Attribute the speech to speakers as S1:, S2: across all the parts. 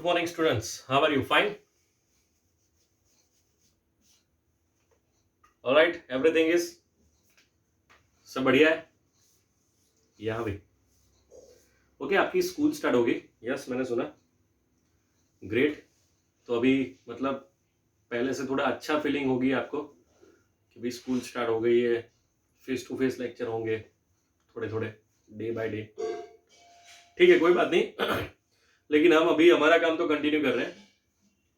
S1: Good morning, students. How are you? Fine? All right. Everything is सब बढ़िया है? यहाँ भी ओके। आपकी स्कूल स्टार्ट होगी? यस, मैंने सुना। ग्रेट। तो अभी मतलब पहले से थोड़ा अच्छा फीलिंग होगी आपको कि भाई स्कूल स्टार्ट हो गई है, फेस टू फेस लेक्चर होंगे थोड़े थोड़े, डे बाय डे। ठीक है, कोई बात नहीं। लेकिन हम अभी हमारा काम तो कंटिन्यू कर रहे हैं।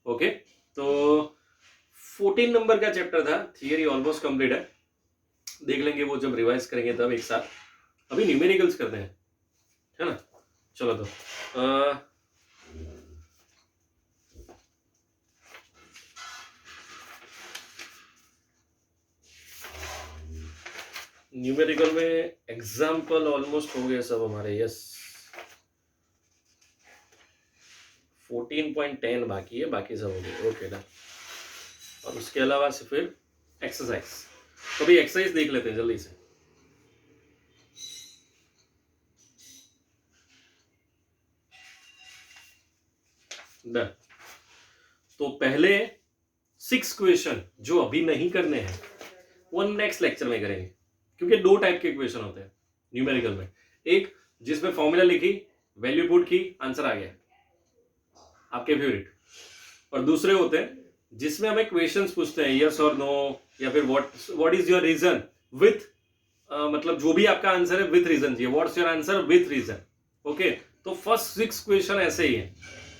S1: ओके, तो 14 नंबर का चैप्टर था, थियरी ऑलमोस्ट कंप्लीट है। देख लेंगे वो जब रिवाइज करेंगे तब एक साथ। अभी न्यूमेरिकल्स करते हैं, है ना। चलो तो न्यूमेरिकल में एग्जाम्पल ऑलमोस्ट हो गए सब हमारे। यस, 14.10 बाकी है, बाकी सब हो गए। Okay done. और उसके अलावा से फिर एक्सरसाइज, तो अभी एक्सरसाइज देख लेते हैं जल्दी से। डन। तो पहले 6 क्वेश्चन जो अभी नहीं करने हैं वो नेक्स्ट लेक्चर में करेंगे, क्योंकि 2 टाइप के क्वेश्चन होते हैं न्यूमेरिकल में। एक जिसमें फॉर्मूला लिखी, वैल्यू पुट की, आंसर आ गया आपके फेवरेट। और दूसरे होते हैं जिसमें हमें क्वेश्चंस पूछते हैं, यस और नो, या फिर what is your reason with, मतलब जो भी आपका आंसर है विथ रीजन चाहिए। What's your answer with reason. Okay, तो फर्स्ट 6 क्वेश्चन ऐसे ही हैं,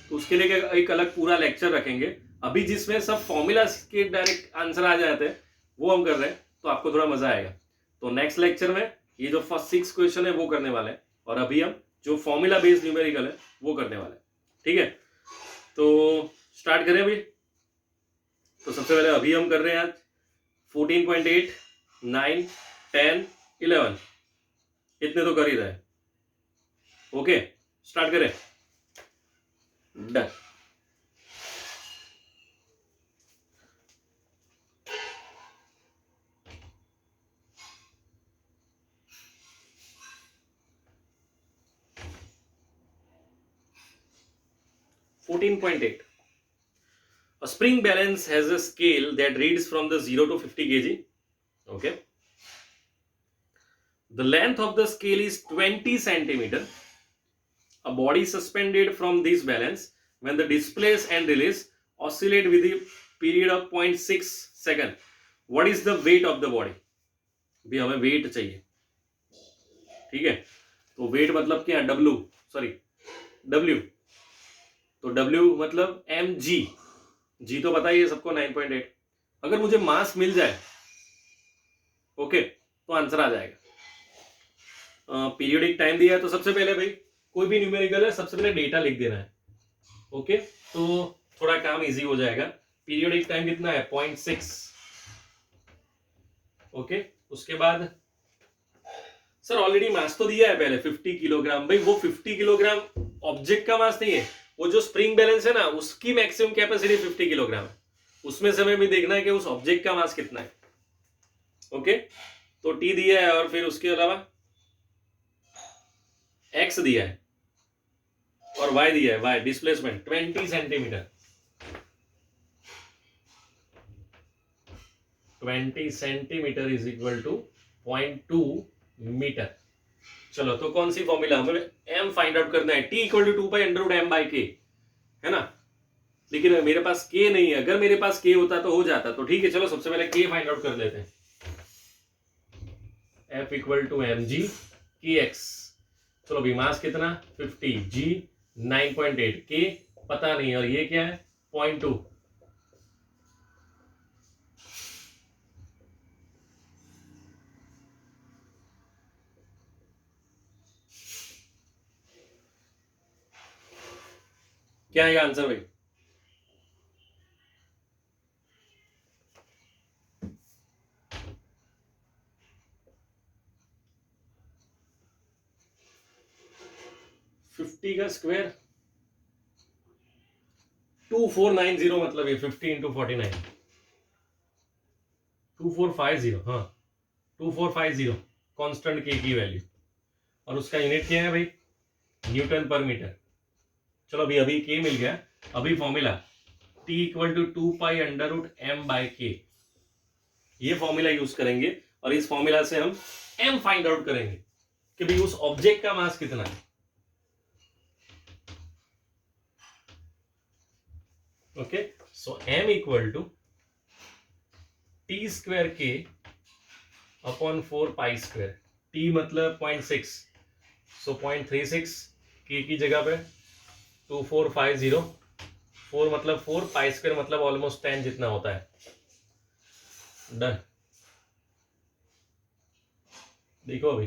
S1: तो उसके लिए एक अलग पूरा लेक्चर रखेंगे। अभी जिसमें सब फॉर्मूला के डायरेक्ट आंसर आ जाते हैं वो हम कर रहे हैं, तो आपको थोड़ा मजा आएगा। तो नेक्स्ट लेक्चर में ये जो फर्स्ट 6 क्वेश्चन है वो करने वाले हैं, और अभी हम जो फॉर्मूला बेस्ड न्यूमेरिकल है वो करने वाले हैं। ठीक है, तो स्टार्ट करें अभी। तो सबसे पहले अभी हम कर रहे हैं आज 14.8, 9, 10, 11, इतने तो कर ही रहे। ओके, स्टार्ट करें। Done. A spring balance has a scale that reads from the 0 to 50 kg. Okay. The length of the scale is 20 centimeter. A body suspended from this balance when the displace and release oscillate with a period of 0.6 second. What is the weight of the body? भी हमें weight चाहिए। ठीक है, तो weight मतलब क्या? W, sorry W। तो W मतलब mg, जी तो पता ही है सबको 9.8। अगर मुझे मास मिल जाए ओके तो आंसर आ जाएगा। पीरियोडिक टाइम दिया है, तो सबसे पहले भाई कोई भी न्यूमेरिकल है सबसे पहले डेटा लिख देना है। ओके, तो थोड़ा काम इजी हो जाएगा। पीरियोडिक टाइम कितना है? 0.6। ओके, उसके बाद सर ऑलरेडी मास तो दिया है पहले 50 किलोग्राम। भाई वो 50 किलोग्राम ऑब्जेक्ट का मास नहीं है, वो जो स्प्रिंग बैलेंस है ना उसकी मैक्सिमम कैपेसिटी 50 किलोग्राम है। उसमें से हमें भी देखना है कि उस ऑब्जेक्ट का मास कितना है। ओके, तो टी दिया है और फिर उसके अलावा एक्स दिया है और वाई दिया है। Y displacement 20 centimetre. 20 centimetre is equal to 0.2 metre. चलो, तो कौन सी फॉर्मूला हमें एम फाइंड आउट करना है? टी इक्वल टू 2π√m/k, है ना। लेकिन मेरे पास के नहीं है। अगर मेरे पास के होता तो हो जाता। तो ठीक है, चलो सबसे पहले के फाइंड आउट कर लेते हैं। F equal to mg kx। चलो अभी मास कितना? 50, g 9.8, k पता नहीं, और ये क्या है? 0.2। क्या आएगा आंसर भाई? फिफ्टी का स्क्वायर 2490, मतलब ये 50 इंटू 49 2450। हाँ, 2450 कांस्टेंट के की वैल्यू, और उसका यूनिट क्या है भाई? न्यूटन पर मीटर। चलो अभी के मिल गया, अभी formula t equal to 2π√m/k, ये फॉर्मूला यूज करेंगे और इस फॉर्मूला से हम m फाइंड आउट करेंगे कि भाई उस ऑब्जेक्ट का मास कितना है। Okay, so m equal to t²k upon 4π², t मतलब 0.6, सो 0.36 k की जगह पे 2450, 4 मतलब 4, π² मतलब ऑलमोस्ट 10 जितना होता है। डन, देखो अभी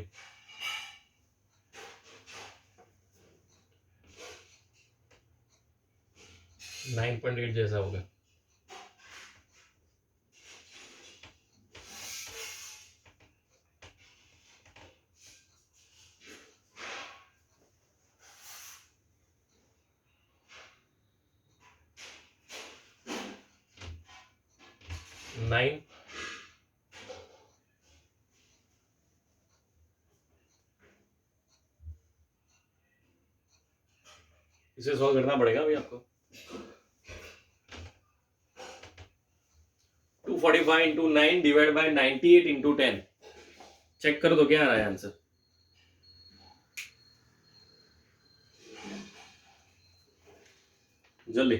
S1: 9.8 जैसा होगा। नाइन, इसे सॉल्व करना पड़ेगा अभी आपको। 245 into 9 divide by 98 into 10, check करो तो क्या आ रहा है आंसर। जल्दी,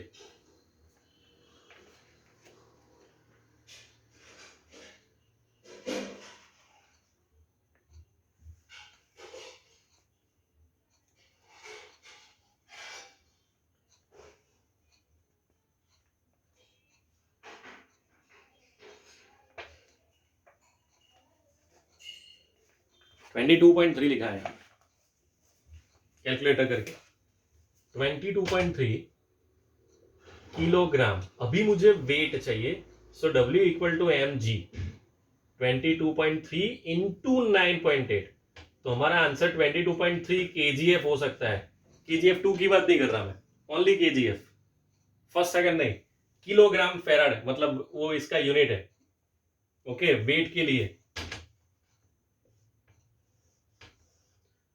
S1: ट्वेंटी 2.3 लिखा है कैलकुलेटर करके। 22.3 किलोग्राम। अभी मुझे वेट चाहिए, so W equal to mg, 22.3 into 9.8, तो हमारा आंसर 22.3 kgf हो सकता है। kgf 2 की बात नहीं कर रहा मैं, ओनली kgf, फर्स्ट सेकंड नहीं। किलोग्राम फेराड मतलब वो इसका यूनिट है। ओके, वेट के लिए।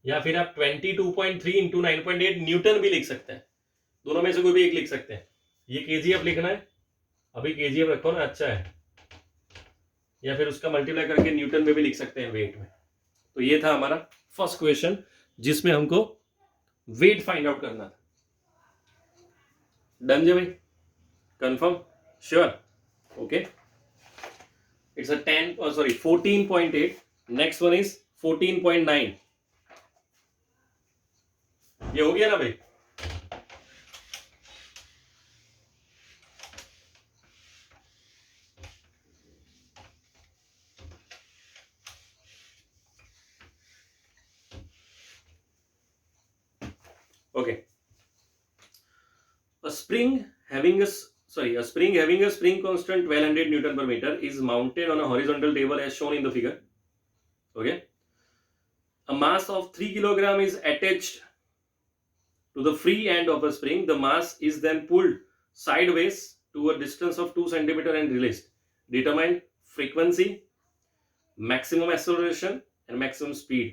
S1: या फिर आप 22.3 इंटू 9.8 न्यूटन भी लिख सकते हैं, दोनों में से कोई भी एक लिख सकते हैं। ये केजीएफ लिखना है, अभी केजीएफ रखो ना, अच्छा है। या फिर उसका मल्टीप्लाई करके न्यूटन में भी लिख सकते हैं वेट में। तो ये था हमारा फर्स्ट क्वेश्चन जिसमें हमको वेट फाइंड आउट करना था। डन जी भाई, confirm, sure, okay. It's a 14.8, next one is 14.9। ये हो गया ना भाई? Okay, a spring having a spring constant 1200 Newton per meter is mounted on a horizontal table as shown in the figure. Okay, a mass of 3 kilogram is attached to the free end of a spring. The mass is then pulled sideways to a distance of 2 centimeter and released. Determine frequency, maximum acceleration and maximum speed.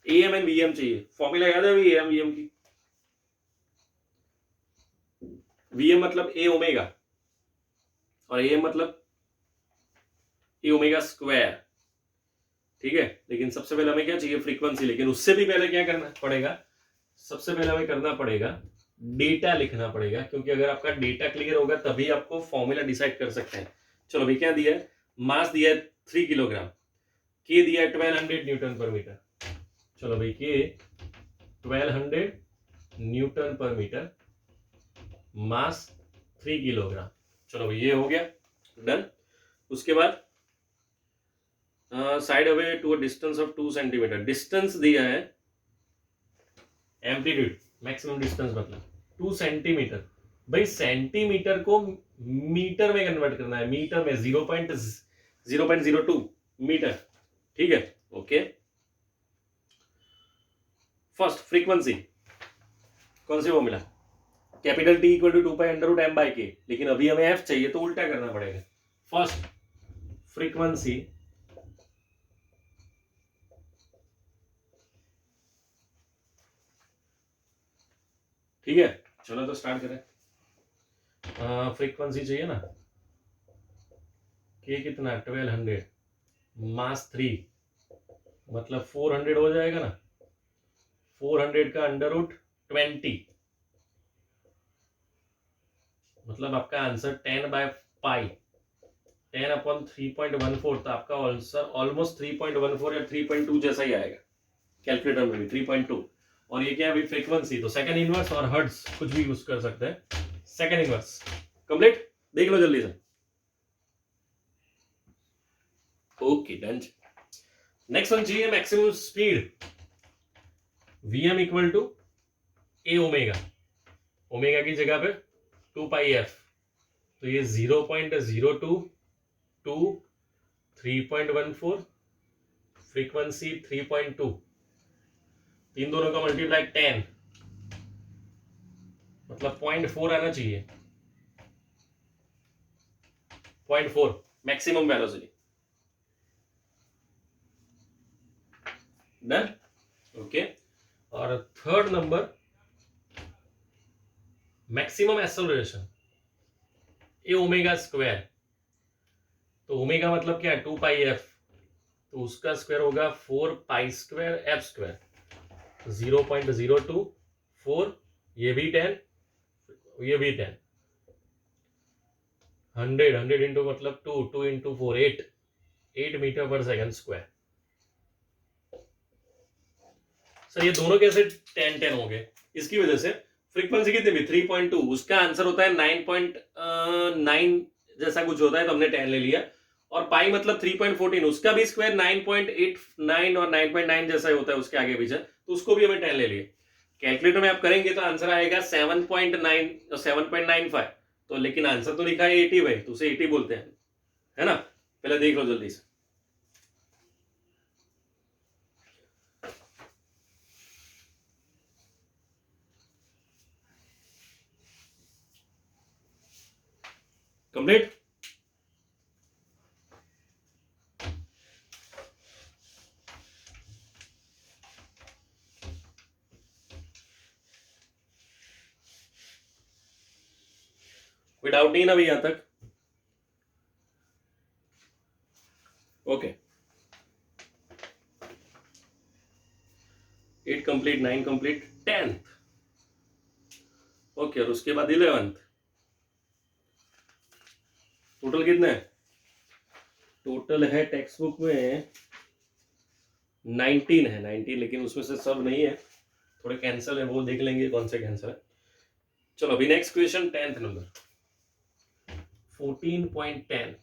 S1: AM and VM चाहिए। Formula याद है AM VM की? VM मतलब A omega और AM मतलब A omega square, ठीक है। लेकिन सबसे पहले हमें क्या चाहिए? फ्रीक्वेंसी। लेकिन उससे भी पहले क्या करना पड़ेगा? सबसे पहले हमें करना पड़ेगा डेटा लिखना पड़ेगा, क्योंकि अगर आपका डेटा क्लियर होगा तभी आपको फॉर्मूला डिसाइड कर सकते हैं। चलो भाई, क्या दिया है? मास दिया है 3 किलोग्राम, के दिया है 1200 न्यूटन पर मीटर। चलो भाई, के 1200 न्यूटन पर मीटर, मास 3 किलोग्राम। चलो भाई, ये हो गया, डन। उसके बाद side away to a distance of 2 centimetre, distance दिया है, एम्पलीट्यूड मैक्सिमम डिस्टेंस मतलब 2 सेंटीमीटर। भाई सेंटीमीटर को मीटर में कन्वर्ट करना है, मीटर में 0.02 मीटर, ठीक है, ओके। फर्स्ट फ्रीक्वेंसी कौन सी वो मिला? Capital T equal to 2π√m/k, लेकिन अभी हमें एफ चाहिए तो उल्टा करना पड़ेगा। फर्स्ट फ्रीक्वेंसी ठीक है। चलो तो स्टार्ट करें। फ्रीक्वेंसी चाहिए ना, के कितना 1200, मास 3, मतलब 400 हो जाएगा ना, 400 का √20, मतलब आपका आंसर 10/π, 10/3.14, तो आपका आंसर ऑलमोस्ट 3.14 या 3.2 जैसा ही आएगा, कैलकुलेटर में भी 3.2। और ये क्या है फ्रीक्वेंसी, तो सेकंड इनवर्स और हर्ट्ज कुछ भी यूज कर सकते हैं। सेकंड इनवर्स कंप्लीट, देख लो जल्दी से। Okay done. नेक्स्ट वन चाहिए maximum speed, Vm equal to a omega, omega की जगह पे 2πf, तो ये 0.02 टू 3.14, फ्रीक्वेंसी 3.2, इन दोनों का मल्टीप्लाई 10, मतलब 0.4 आना चाहिए, 0.4 मैक्सिमम वेलोसिटी। Done, okay. और थर्ड नंबर मैक्सिमम एक्सेलरेशन, ए ओमेगा स्क्वायर, तो ओमेगा मतलब क्या है 2πf, तो उसका स्क्वायर होगा 4π²f², 0.024, ये भी 10, ये भी 10, 100 इंटू मतलब 2 इंटू 4 8 मीटर पर सेकंड स्क्वायर। सर ये दोनों कैसे 10 हो गए, इसकी वजह से फ्रीक्वेंसी कितनी भी 3.2, उसका आंसर होता है 9.9 जैसा कुछ होता है, तो हमने 10 ले लिया। और पाई मतलब 3.14, उसका भी स्क्वायर 9.89 और 9.9 जैसा ही होता है उसके आगे पीछे, तो उसको भी हमें 10 ले लिए। कैलकुलेटर में आप करेंगे तो आंसर आएगा 7.9 और 7.95, तो लेकिन आंसर तो लिखा है 80 भाई, तो उसे 80 बोलते हैं, है ना। पहले देख लो जल्दी से। कंप्लीट, कोई डाउट नहीं ना अभी यहां तक? Okay, 8 complete, 9 complete, 10th, okay. और उसके बाद 11th, टोटल कितने है? टोटल है टेक्स्ट बुक में 19 है, 19, लेकिन उसमें से सब नहीं है, थोड़े कैंसिल है, वो देख लेंगे कौन से कैंसिल है। चलो अभी next question 10th number 14.10,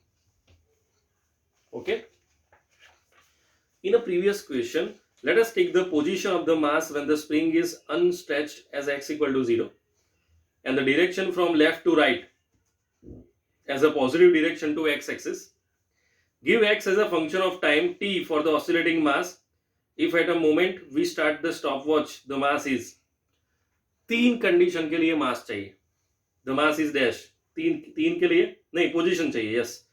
S1: okay. In a previous question, let us take the position of the mass when the spring is unstretched as x equal to 0 and the direction from left to right as a positive direction to x-axis. Give x as a function of time t for the oscillating mass. If at a moment we start the stopwatch, the mass is, तीन condition के लिए मास चाहिए, the mass is dash, तीन के लिए नहीं, position चाहिए, yes.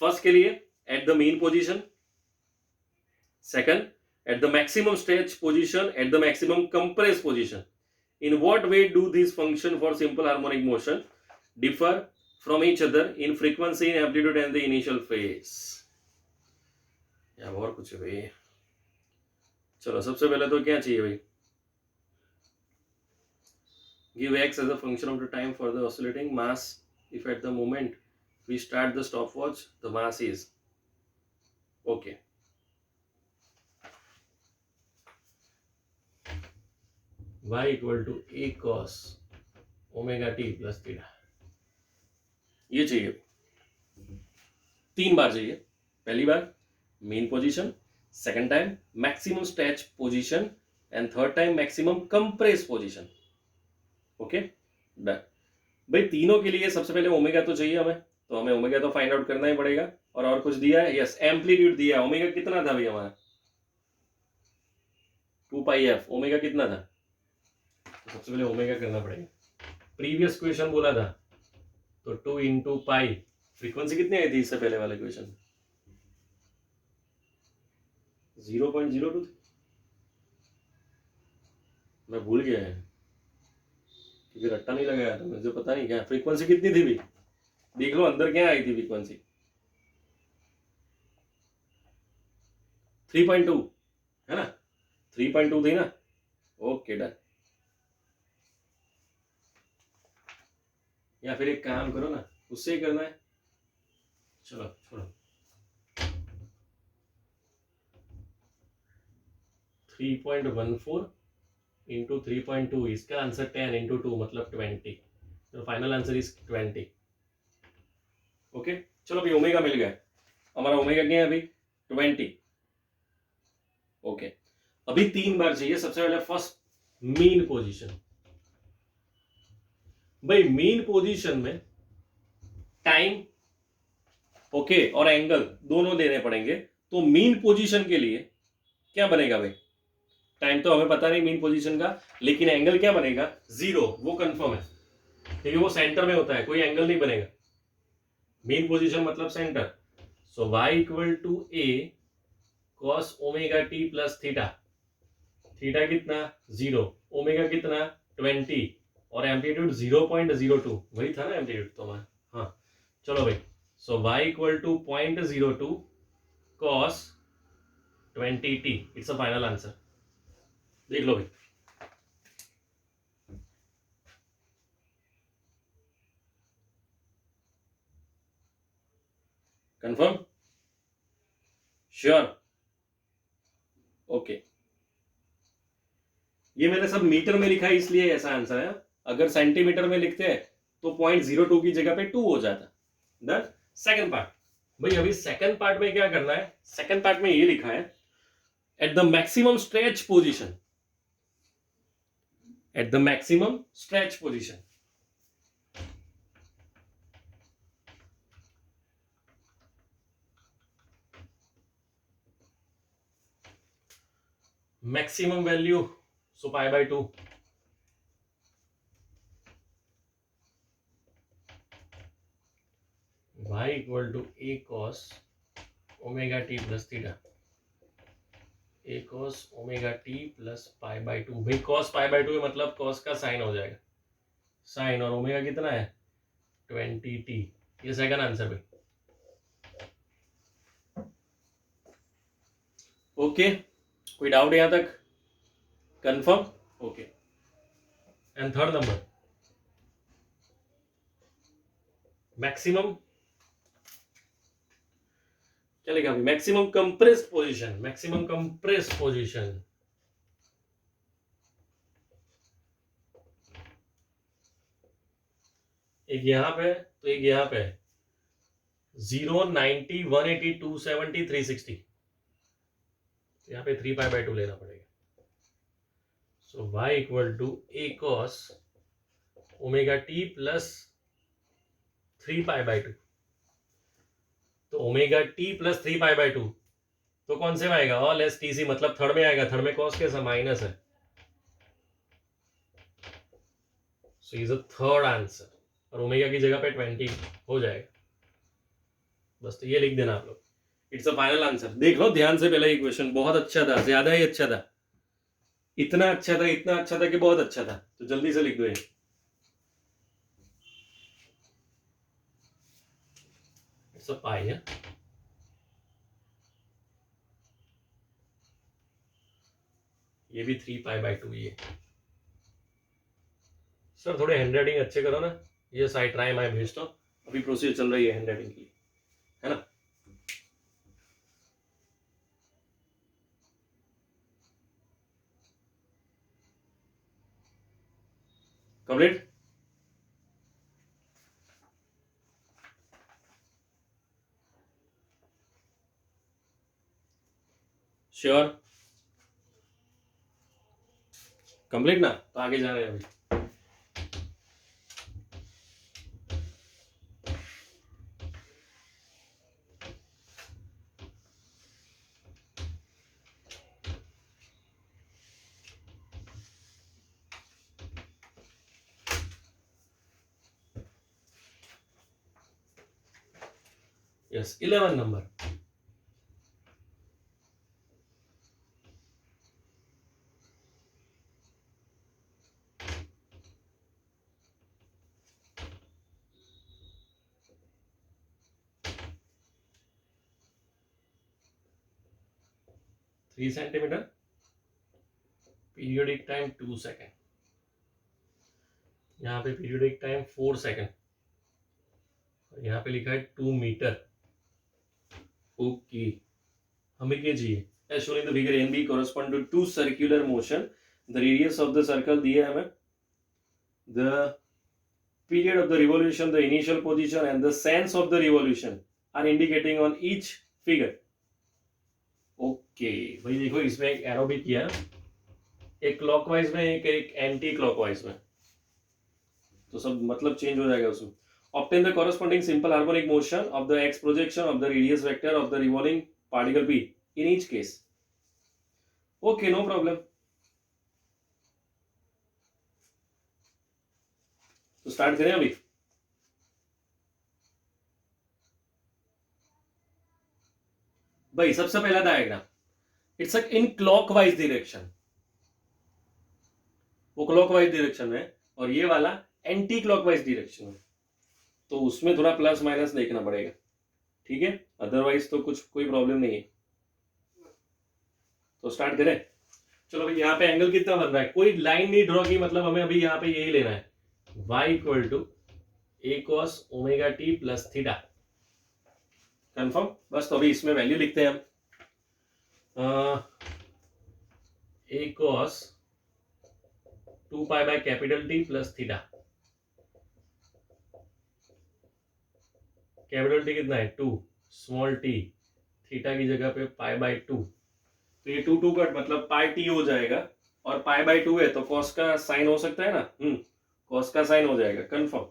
S1: First के लिए at the mean position, second at the maximum stretch position, at the maximum compressed position. In what way do these function for simple harmonic motion differ from each other in frequency, in amplitude and the initial phase? या और कुछ है भाई? चलो सबसे पहले तो क्या चाहिए भाई? Give x as a function of the time for the oscillating mass if at the moment we start the stopwatch the mass is, okay. y equal to a cos omega t plus theta, ये चाहिए, तीन बार चाहिए। पहली बार mean position, second time maximum stretch position and third time maximum compress position, okay done. भाई तीनों के लिए सबसे पहले ओमेगा तो चाहिए हमें, तो हमें ओमेगा तो फाइंड आउट करना ही पड़ेगा। और कुछ दिया है? यस, एम्पलीट्यूड दिया है। ओमेगा कितना था भाई हमारा? 2πf। ओमेगा कितना था? तो सबसे पहले ओमेगा करना पड़ेगा। प्रीवियस क्वेश्चन बोला था तो 2 इंटू पाई, फ्रीक्वेंसी कितनी आई थी इससे पहले वाले क्वेश्चन? 0.02 मैं भूल गया है क्योंकि रट्टा नहीं लगाया था मुझे, पता नहीं क्या फ्रीक्वेंसी कितनी थी भी, देख लो अंदर क्या आई थी फ्रीक्वेंसी, 3.2 है ना, 3.2 थी ना। Okay done. या फिर एक काम करो ना, उससे ही करना है, चलो छोड़ो। 3.14 इंटू 3.2, इसका आंसर 10 इंटू 2 मतलब 20, तो फाइनल आंसर इज 20। ओके चलो अभी ओमेगा मिल गया, हमारा ओमेगा क्या है अभी 20। ओके अभी 3 बार चाहिए। सबसे पहले फर्स्ट मीन पोजीशन। भाई मीन पोजीशन में टाइम ओके और एंगल दोनों देने पड़ेंगे। तो मीन पोजीशन के लिए क्या बनेगा भाई, टाइम तो हमें पता नहीं मीन पोजीशन का, लेकिन एंगल क्या बनेगा 0, वो कंफर्म है क्योंकि वो सेंटर में होता है, कोई एंगल नहीं बनेगा। मीन पोजीशन मतलब centre. So y equal to a cos omega t plus theta. Theta कितना 0, ओमेगा कितना 20 और एम्पलीट्यूड 0.02, वही था ना एम्पलीट्यूड तो हमारा। हाँ चलो भाई, so y equal to 0.02 cos 20t, it's a final answer. देख लो भाई, कंफर्म, श्योर, ओके। ये मैंने सब मीटर में लिखा है इसलिए ऐसा आंसर है, अगर सेंटीमीटर में लिखते हैं तो 0.02 की जगह पे 2 हो जाता। डन। सेकंड पार्ट, भाई अभी सेकंड पार्ट में क्या करना है, सेकंड पार्ट में ये लिखा है at the maximum stretch position, at the maximum stretch position. Maximum value so pi by 2, y equal to a cos omega t plus theta, a cos omega t plus pi by 2। भाई cos pi by 2 मतलब cos का sign हो जाएगा, sign, और omega कितना है 20t। ये second answer भाई। ओके कोई डाउट यहां तक, confirm, okay. And third number, maximum क्या लिखा अभी, maximum compressed position, maximum compressed position. एक यहां पे तो एक यहां पे, 0, 90, 180, 270, 360, यहाँ पे 3 पाई बाय 2 लेना पड़ेगा। So y equal to a cos omega t plus 3 pi by 2। तो omega t plus 3 pi by 2 तो कौन से में आएगा, ऑल एस टी सी, मतलब थर्ड में आएगा, थर्ड में cos कैसा माइनस है। So is a third answer, और ओमेगा की जगह पे 20 हो जाएगा। बस तो ये लिख देना आप लोग, इट्स अ फाइनल आंसर। देख लो ध्यान से, पहला ये क्वेश्चन बहुत अच्छा था, ज्यादा ही अच्छा था, इतना अच्छा था, इतना अच्छा था कि बहुत अच्छा था, तो जल्दी से लिख दो ये। इट्स अ पाई है, ये भी 3 पाई बाय 2 ही है। सर थोड़े हैंड राइटिंग अच्छे करो ना, ये साइड ट्राई मैं भेजता हूँ, अभी प्रोसीजर चल रही है हैंड राइटिंग की, है ना। कंप्लीट, श्योर, कंप्लीट ना, तो आगे जा रहे हैं अभी। Yes 11 number, 3 centimetre, periodic time 2 second, यहाँ पे पीरियोडिक टाइम 4 सेकेंड, यहाँ पे लिखा है 2 मीटर। ओके, हमें क्या चाहिए? As shown in the figure NB correspond to two circular motion. The radius of the circle दिया है हमें, the period of the revolution, the initial position and the sense of the revolution are indicating on each figure. Okay भाई देखो, इसमें एक arrow भी किया, एक क्लॉकवाइज में, एक एंटी क्लॉकवाइज में, तो सब मतलब चेंज हो जाएगा उसमें। Obtain the corresponding simple harmonic motion of the x projection of the radius vector of the revolving particle p in each case. Okay, no problem. तो स्टार्ट करें अभी। भाई सबसे पहला diagram, it's in clockwise direction, वो clockwise direction में, और ये वाला एंटी क्लॉकवाइज डायरेक्शन में, तो उसमें थोड़ा प्लस माइनस देखना पड़ेगा, ठीक है, अदरवाइज तो कुछ कोई प्रॉब्लम नहीं है। तो स्टार्ट करें। चलो भाई, यहाँ पे एंगल कितना बन रहा है, कोई लाइन नहीं ड्रॉ की, मतलब हमें अभी यहाँ पे यही लेना है, y equal to a cos omega t plus theta, confirm. बस तो अभी इसमें वैल्यू लिखते हैं हम, a cos 2 pi by capital T plus theta, capital T कितना है 2, स्मॉल t, थीटा की जगह पे पाई बाय 2, तो ये 2 कट मतलब पाई t हो जाएगा, और पाई बाय 2 है तो कॉस का साइन हो सकता है ना, कॉस का साइन हो जाएगा, कंफर्म।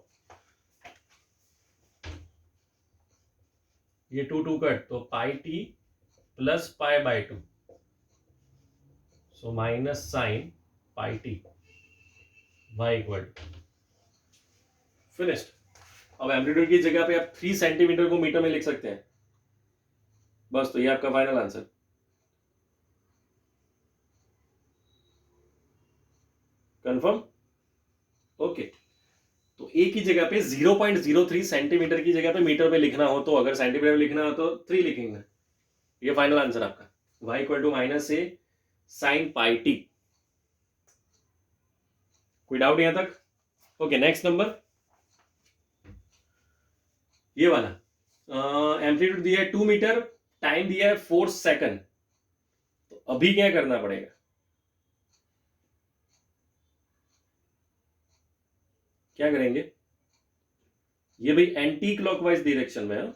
S1: ये 2 कट तो पाई t plus pi by 2, so minus sine pi t, y equal finished. अब एम्पलीट्यूड की जगह पे आप 3 सेंटीमीटर को मीटर में लिख सकते हैं, बस तो ये आपका फाइनल आंसर। Confirm, okay. तो ए की जगह पे 0.03 सेंटीमीटर की जगह पे मीटर में लिखना हो तो, अगर सेंटीमीटर में लिखना हो तो 3 लिखेंगे, ये फाइनल आंसर आपका, y equal to minus a sine pi t. कोई डाउट यहां तक? ओके, नेक्स्ट नंबर, ये वाला, एम्पलीट्यूड दिया है 2 मीटर, टाइम दिया है 4 सेकंड, तो अभी क्या करना पड़ेगा? क्या करेंगे? ये भाई एंटी क्लॉकवाइज डायरेक्शन में है,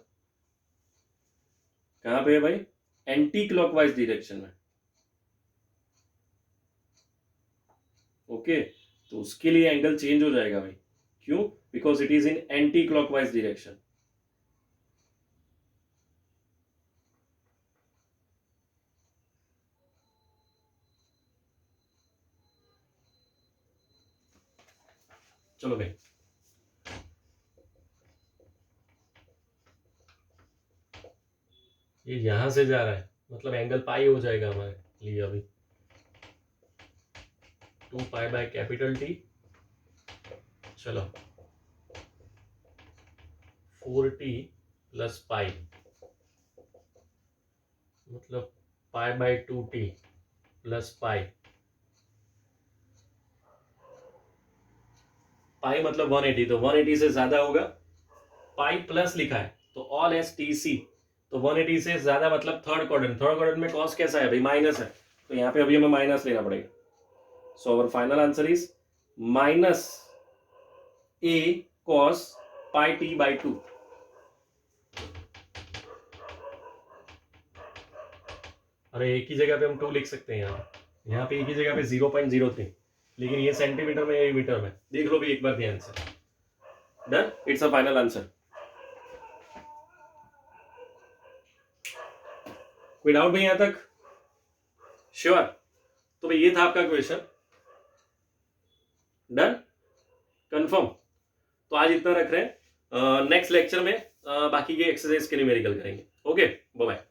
S1: कहां पे है भाई? एंटी क्लॉकवाइज डायरेक्शन में, ओके। तो उसके लिए एंगल चेंज हो जाएगा भाई, क्यों? Because it is in anti clockwise direction. चलो भाई, ये यहां से जा रहा है, मतलब एंगल पाई हो जाएगा हमारे लिए अभी, 2 पाई बाय कैपिटल टी, चलो 4t प्लस पाई, मतलब pi by 2t plus pi, पाई मतलब 180, तो 180 से ज्यादा होगा, पाई प्लस लिखा है तो ऑल एस टी सी, तो 180 से ज्यादा मतलब थर्ड क्वाड्रेंट में कॉस कैसा है भाई? माइनस है, तो यहाँ पे अभी हमें माइनस लेना पड़ेगा। So our final answer is minus a cos pi t by 2। अरे एक ही जगह पे हम 2 लिख सकते हैं, यहाँ पे एक ही जगह पे 0.03, लेकिन ये सेंटीमीटर में, ये मीटर में, देख लो भी एक बार ध्यान से। Done, it's a final answer. कोई डाउट नहीं यहां तक? श्योर? तो भाई ये था आपका क्वेश्चन, डन, कंफर्म। तो आज इतना रख रहे हैं, नेक्स्ट लेक्चर में बाकी के एक्सरसाइज के न्यूमेरिकल करेंगे। Okay, bye bye.